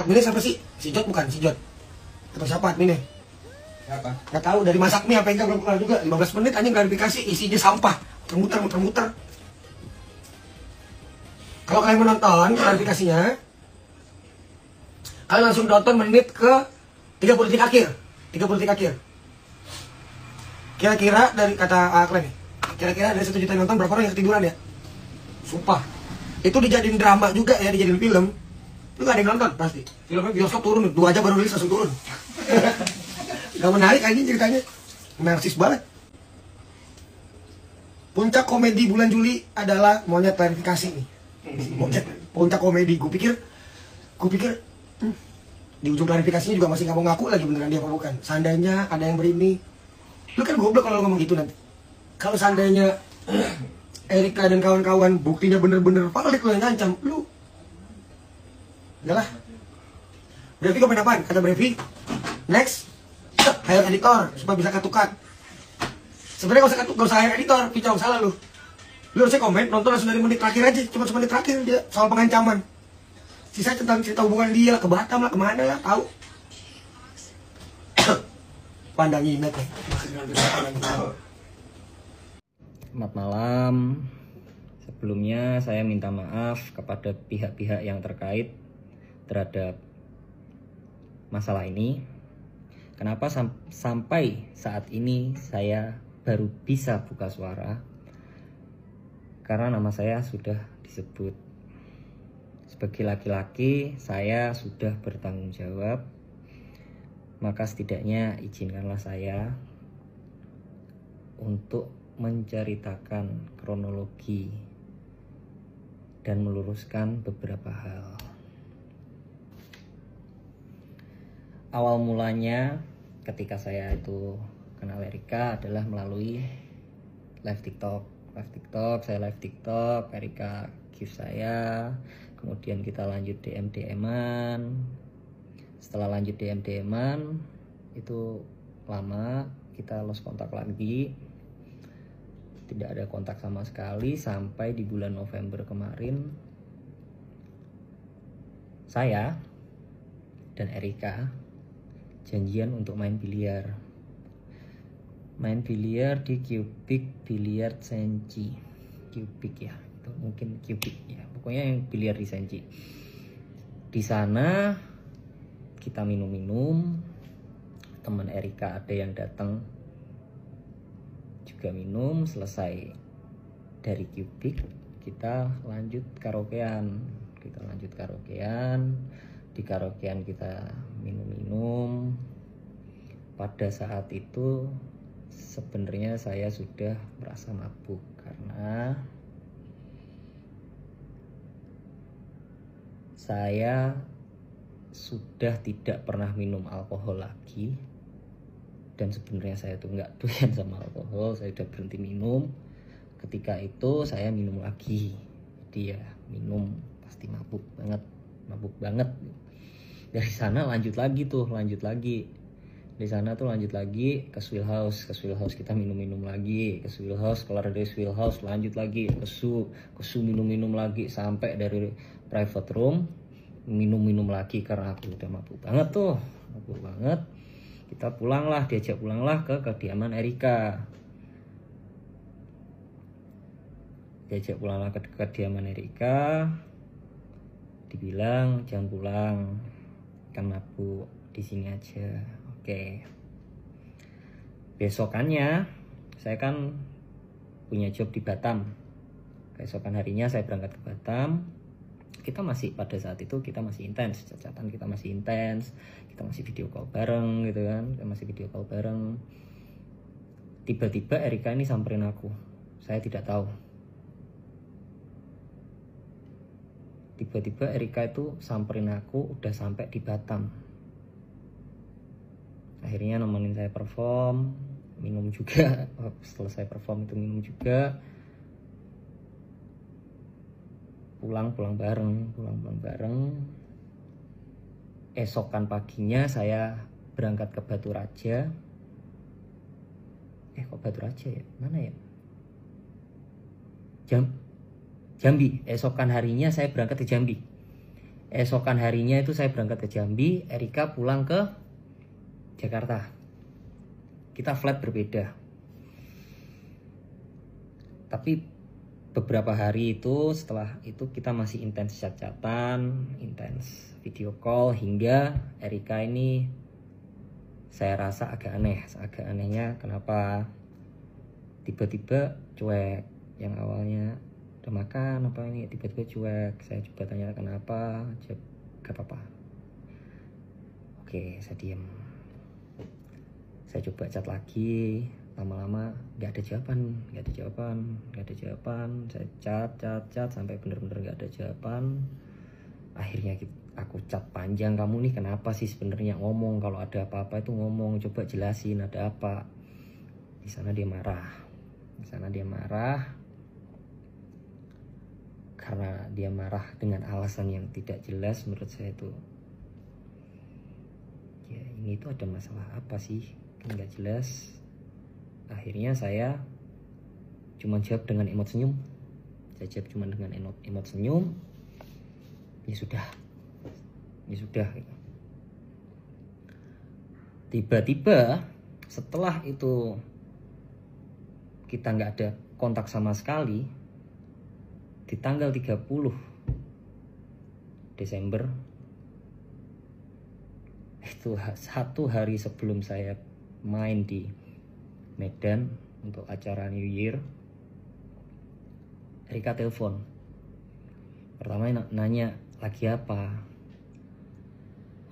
Adminnya siapa sih? Si Jod bukan? Si Jod atau siapa adminnya? Siapa? Gak tahu, dari masak mie apa enggak belum kelar juga. 15 menit anjing klarifikasi, isinya sampah. Muter-muter. Kalau kalian menonton klarifikasinya, kalian langsung nonton menit ke 30 detik akhir. 30 detik akhir. Kira-kira dari kata kalian nih, kira-kira dari 1 juta yang nonton berapa orang yang ketiduran ya? Sumpah. Itu dijadiin drama juga ya, dijadiin film. Lu gak ada yang nonton pasti. Filmnya bioskop turun, 2 aja baru rilis langsung turun. Gak menarik anjing ceritanya. Narsis banget. Puncak komedi bulan Juli adalah monyet klarifikasi nih. Monyet, puncak komedi. Gue pikir di ujung klarifikasinya juga masih gak mau ngaku lagi beneran dia apa bukan. Seandainya ada yang berini, lu kan goblok kalau ngomong gitu nanti. Kalau seandainya Erika dan kawan-kawan buktinya bener-bener valid lu yang ngancam, lu udah lah. Brevi komen apaan? Kata Brevi, next, hire editor supaya bisa cut. Sebenarnya gak usah hire editor, Picong salah lu. Lu harusnya komen, nonton langsung dari menit terakhir aja, cuma semenit terakhir dia soal pengancaman. Sisa tentang cerita hubungan dia, ke Batam lah, kemana lah, tahu. Pandangi net nih. Selamat malam. Sebelumnya saya minta maaf kepada pihak-pihak yang terkait terhadap masalah ini. Kenapa sampai saat ini saya baru bisa buka suara? Karena nama saya sudah disebut. Sebagai laki-laki, saya sudah bertanggung jawab. Maka setidaknya izinkanlah saya untuk menceritakan kronologi dan meluruskan beberapa hal. Awal mulanya ketika saya itu kenal Erika adalah melalui live TikTok. Saya live TikTok, Erika give saya, kemudian kita lanjut DM-an. Setelah lanjut DM-an itu lama, kita lost kontak lagi. Tidak ada kontak sama sekali sampai di bulan November kemarin saya dan Erika janjian untuk main biliar di Cubic Billiard Senji. Cubic ya, itu mungkin Cubic ya, pokoknya yang biliar di Senji. Di sana kita minum-minum, teman Erika ada yang datang juga minum. Selesai dari Cubic kita lanjut karaokean. Di karaokean kita minum-minum. Pada saat itu sebenarnya saya sudah merasa mabuk karena saya sudah tidak pernah minum alkohol lagi. Dan sebenarnya saya tuh nggak doyan sama alkohol, saya udah berhenti minum. Ketika itu saya minum lagi, jadi ya minum pasti mabuk banget. Dari sana lanjut lagi. Di sana tuh lanjut lagi ke Swill House kita minum lagi. Ke Swill House, kelar dari Swill House lanjut lagi ke Su minum lagi sampai dari private room minum lagi karena aku udah mabuk banget. Kita diajak pulanglah ke kediaman Erika. Dibilang jangan pulang, kan mabuk di sini aja. Oke. Besokannya saya kan punya job di Batam. Keesokan harinya saya berangkat ke Batam. Pada saat itu kita masih intens, cacatan kita masih intens, kita masih video call bareng gitu kan, Tiba-tiba Erika ini samperin aku, saya tidak tahu. Tiba-tiba Erika itu samperin aku udah sampai di Batam. Akhirnya nemenin saya perform, minum juga. Setelah saya perform itu minum juga. Pulang bareng. Esokan paginya saya berangkat ke Batu Raja. Kok Batu Raja ya? Mana ya? Jambi. Esokan harinya saya berangkat ke Jambi. Esokan harinya itu saya berangkat ke Jambi, Erika pulang ke Jakarta. Kita flight berbeda. Tapi beberapa hari itu setelah itu kita masih intens chat-chatan, intens video call, hingga Erika ini saya rasa agak aneh. Agak anehnya kenapa tiba-tiba cuek. Yang awalnya udah makan apa ini, tiba-tiba cuek. Saya coba tanya kenapa, gak apa-apa. Oke, saya diem. Saya coba chat lagi, lama-lama gak ada jawaban. Saya chat sampai bener-bener gak ada jawaban. Akhirnya aku chat panjang, kamu nih kenapa sih sebenarnya, ngomong kalau ada apa-apa itu ngomong, coba jelasin ada apa. Di sana dia marah. Karena dia marah dengan alasan yang tidak jelas, menurut saya itu ya ini tuh ada masalah apa sih, kan nggak jelas. Akhirnya saya cuma jawab dengan emot senyum. Ya sudah gitu. Tiba-tiba setelah itu kita nggak ada kontak sama sekali. Di tanggal 30 Desember itu 1 hari sebelum saya main di Medan untuk acara New Year, Erika telepon. Pertama nanya lagi apa.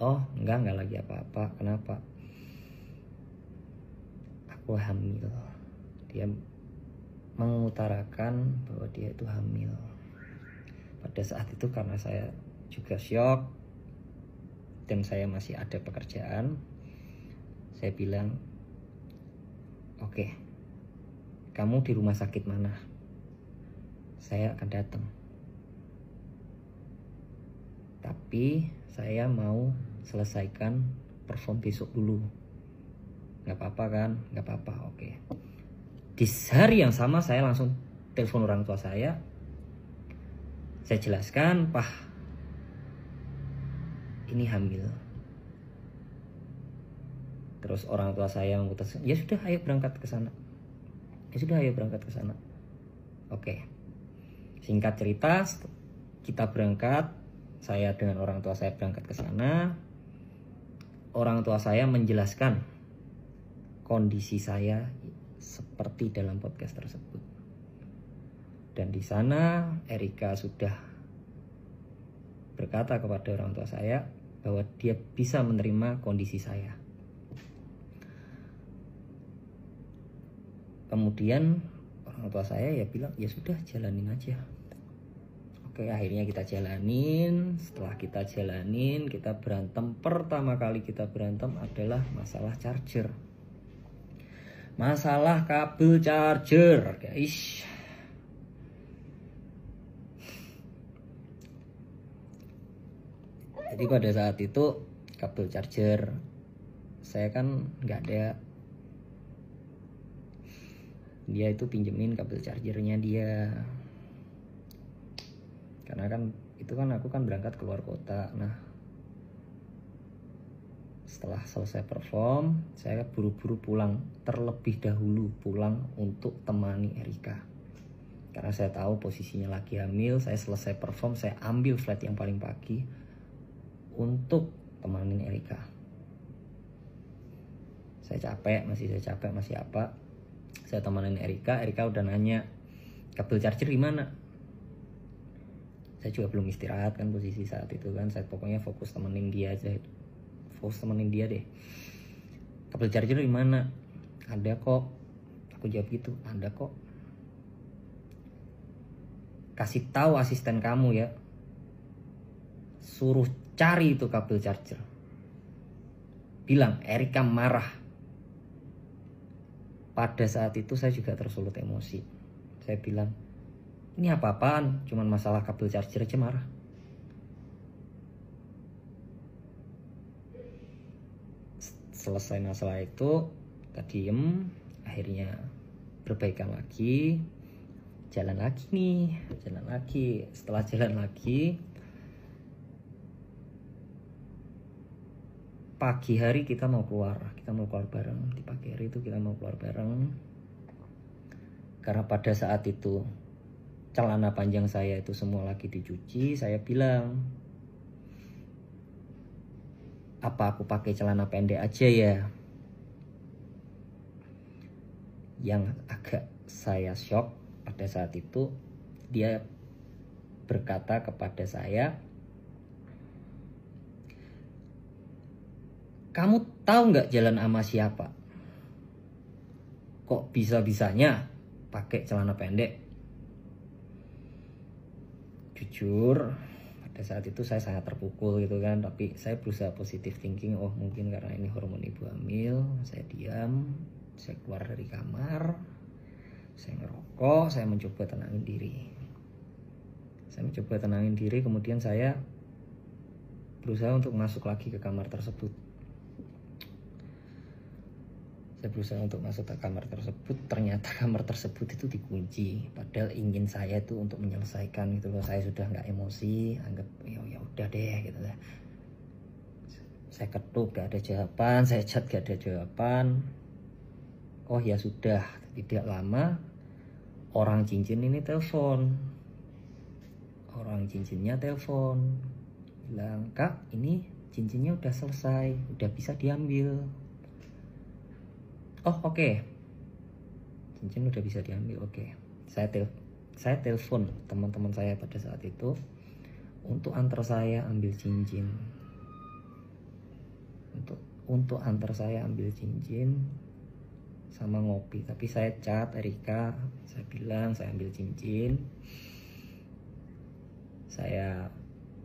Oh enggak lagi apa-apa. Kenapa? Aku hamil. Dia mengutarakan bahwa dia itu hamil. Pada saat itu karena saya juga syok dan saya masih ada pekerjaan, saya bilang, oke, kamu di rumah sakit mana? Saya akan datang. Tapi saya mau selesaikan perform besok dulu. Gak apa-apa kan? Gak apa-apa, oke. Di hari yang sama saya langsung telepon orang tua saya. Saya jelaskan, Pak, ini hamil. Terus orang tua saya memutuskan, ya sudah ayo berangkat ke sana. Oke. Singkat cerita, kita berangkat. Saya dengan orang tua saya berangkat ke sana. Orang tua saya menjelaskan kondisi saya seperti dalam podcast tersebut. Dan di sana Erika sudah berkata kepada orang tua saya bahwa dia bisa menerima kondisi saya. Kemudian orang tua saya ya bilang, ya sudah jalanin aja. Oke, akhirnya kita jalanin. Setelah kita jalanin, kita berantem. Pertama kali kita berantem adalah masalah charger. Masalah kabel charger, guys. Jadi pada saat itu kabel charger saya kan nggak ada. Dia itu pinjemin kabel chargernya dia. Karena kan itu kan aku kan berangkat keluar kota. Nah, setelah selesai perform, saya buru-buru pulang, terlebih dahulu pulang untuk temani Erika. Karena saya tahu posisinya lagi hamil, saya selesai perform, saya ambil flight yang paling pagi untuk temanin Erika. Saya capek, masih apa. Saya temanin Erika udah nanya, kabel charger di mana? Saya juga belum istirahat kan posisi saat itu kan, saya pokoknya fokus temenin dia aja. Deh. Kabel charger di mana? Ada kok. Aku jawab gitu, ada kok. Kasih tahu asisten kamu ya. Suruh cari itu kabel charger. Bilang Erika marah. Pada saat itu saya juga tersulut emosi. Saya bilang, ini apa-apaan? Cuman masalah kabel charger aja marah. Selesai masalah itu, kita diem. Akhirnya berbaikan lagi. Jalan lagi. Setelah jalan lagi, pagi hari kita mau keluar bareng. Di pagi hari itu kita mau keluar bareng. Karena pada saat itu celana panjang saya itu semua lagi dicuci, saya bilang, apa aku pakai celana pendek aja ya? Yang agak saya shock pada saat itu, dia berkata kepada saya, kamu tahu nggak jalan sama siapa? Kok bisa-bisanya pakai celana pendek? Jujur, pada saat itu saya sangat terpukul gitu kan. Tapi saya berusaha positive thinking. Oh mungkin karena ini hormon ibu hamil. Saya diam, saya keluar dari kamar, saya ngerokok, saya mencoba tenangin diri. Kemudian saya berusaha untuk masuk lagi ke kamar tersebut. Ternyata kamar tersebut itu dikunci. Padahal ingin saya itu untuk menyelesaikan gitu loh. Saya sudah nggak emosi, anggap ya udah deh gitu lah. Saya ketuk gak ada jawaban, saya chat gak ada jawaban. Oh ya sudah, tidak lama orang cincin ini telepon. Orang cincinnya telepon, bilang, "Kak, ini cincinnya udah selesai, udah bisa diambil." Oh oke. Cincin udah bisa diambil, oke. Saya telepon teman-teman saya pada saat itu untuk antar saya ambil cincin. Untuk antar saya ambil cincin sama ngopi. Tapi saya chat Erika, saya bilang saya ambil cincin, saya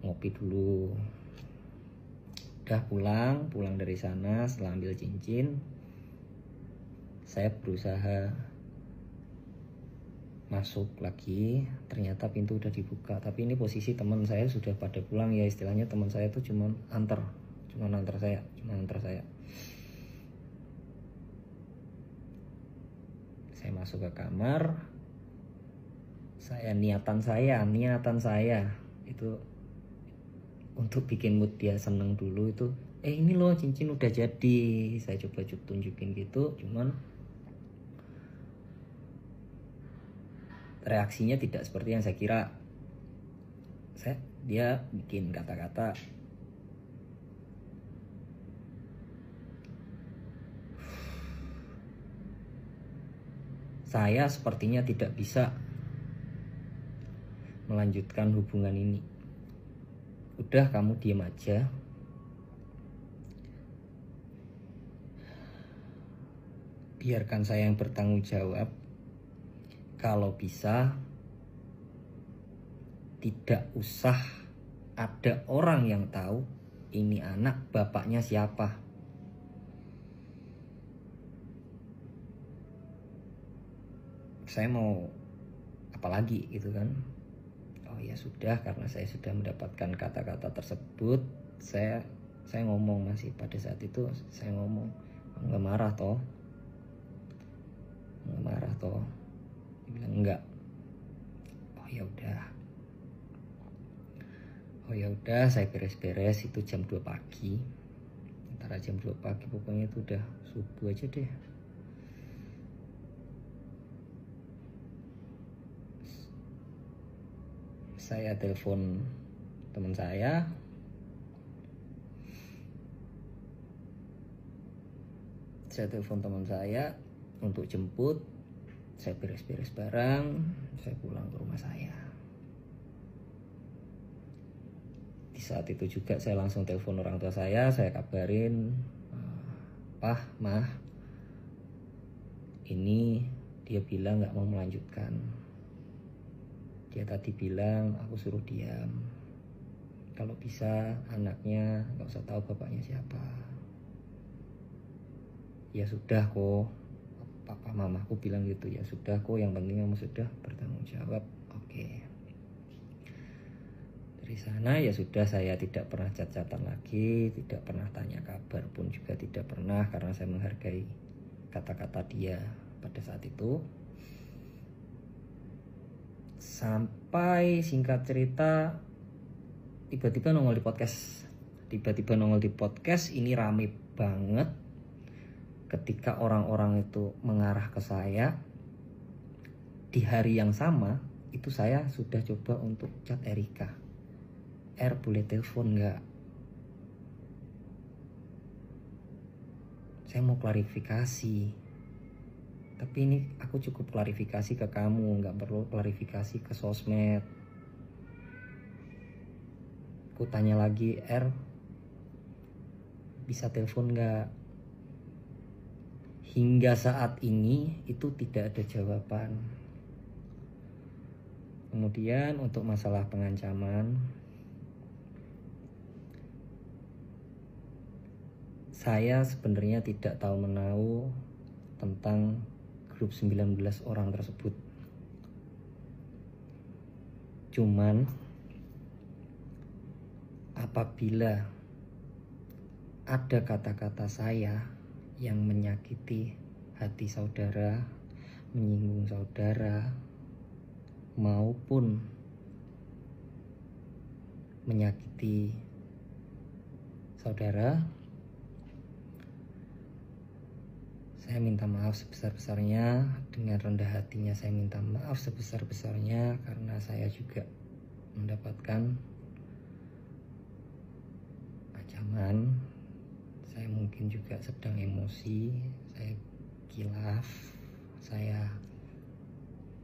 ngopi dulu. Udah pulang dari sana. Setelah ambil cincin, saya berusaha masuk lagi, ternyata pintu udah dibuka. Tapi ini posisi teman saya sudah pada pulang ya, istilahnya teman saya tuh cuma antar saya. Saya masuk ke kamar. Niatan saya itu untuk bikin mood dia seneng dulu itu. Ini loh cincin udah jadi. Saya coba tunjukin gitu, cuman reaksinya tidak seperti yang saya kira. Dia bikin kata-kata, saya sepertinya tidak bisa melanjutkan hubungan ini. Udah, kamu diam aja. Biarkan saya yang bertanggung jawab. Kalau bisa, tidak usah ada orang yang tahu ini anak bapaknya siapa. Saya mau apa lagi gitu kan. Oh ya sudah, karena saya sudah mendapatkan kata-kata tersebut, saya ngomong masih pada saat itu saya ngomong, nggak marah toh. Dia bilang enggak. Oh ya udah, saya beres-beres. Itu jam 2 pagi. Antara jam 2 pagi pokoknya itu udah subuh aja deh. Saya telepon teman saya. Untuk jemput. Saya beres-beres barang, saya pulang ke rumah saya. Di saat itu juga saya langsung telepon orang tua saya kabarin, "Pah, Mah, ini dia bilang gak mau melanjutkan. Dia tadi bilang aku suruh diam. Kalau bisa anaknya gak usah tahu bapaknya siapa." Ya sudah kok, papa mamaku bilang gitu. Ya sudah kok, yang penting kamu sudah bertanggung jawab. Oke. Dari sana ya sudah, saya tidak pernah chat-chatan lagi, tidak pernah tanya kabar pun juga tidak pernah, karena saya menghargai kata-kata dia pada saat itu. Sampai singkat cerita tiba-tiba nongol di podcast tiba-tiba nongol di podcast ini rame banget. Ketika orang-orang itu mengarah ke saya, di hari yang sama itu saya sudah coba untuk chat Erika. Boleh telepon nggak? Saya mau klarifikasi. Tapi ini aku cukup klarifikasi ke kamu, nggak perlu klarifikasi ke sosmed. Aku tanya lagi, bisa telepon nggak? Hingga saat ini itu tidak ada jawaban. Kemudian untuk masalah pengancaman, saya sebenarnya tidak tahu menahu tentang grup 19 orang tersebut. Cuman apabila ada kata-kata saya yang menyakiti hati saudara, menyinggung saudara, maupun menyakiti saudara, saya minta maaf sebesar-besarnya. Dengan rendah hatinya saya minta maaf sebesar-besarnya, karena saya juga mendapatkan ancaman. Saya mungkin juga sedang emosi, saya kilaf, saya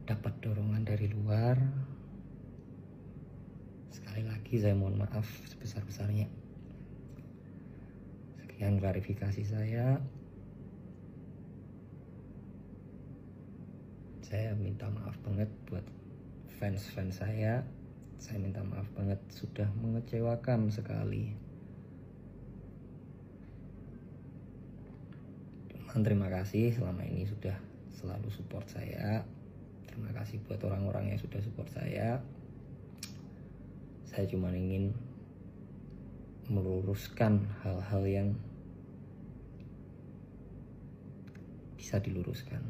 dapat dorongan dari luar. Sekali lagi saya mohon maaf sebesar-besarnya. Sekian klarifikasi saya. Saya minta maaf banget buat fans-fans saya. Saya minta maaf banget sudah mengecewakan sekali. Terima kasih selama ini sudah selalu support saya. Terima kasih buat orang-orang yang sudah support saya. Saya cuma ingin meluruskan hal-hal yang bisa diluruskan.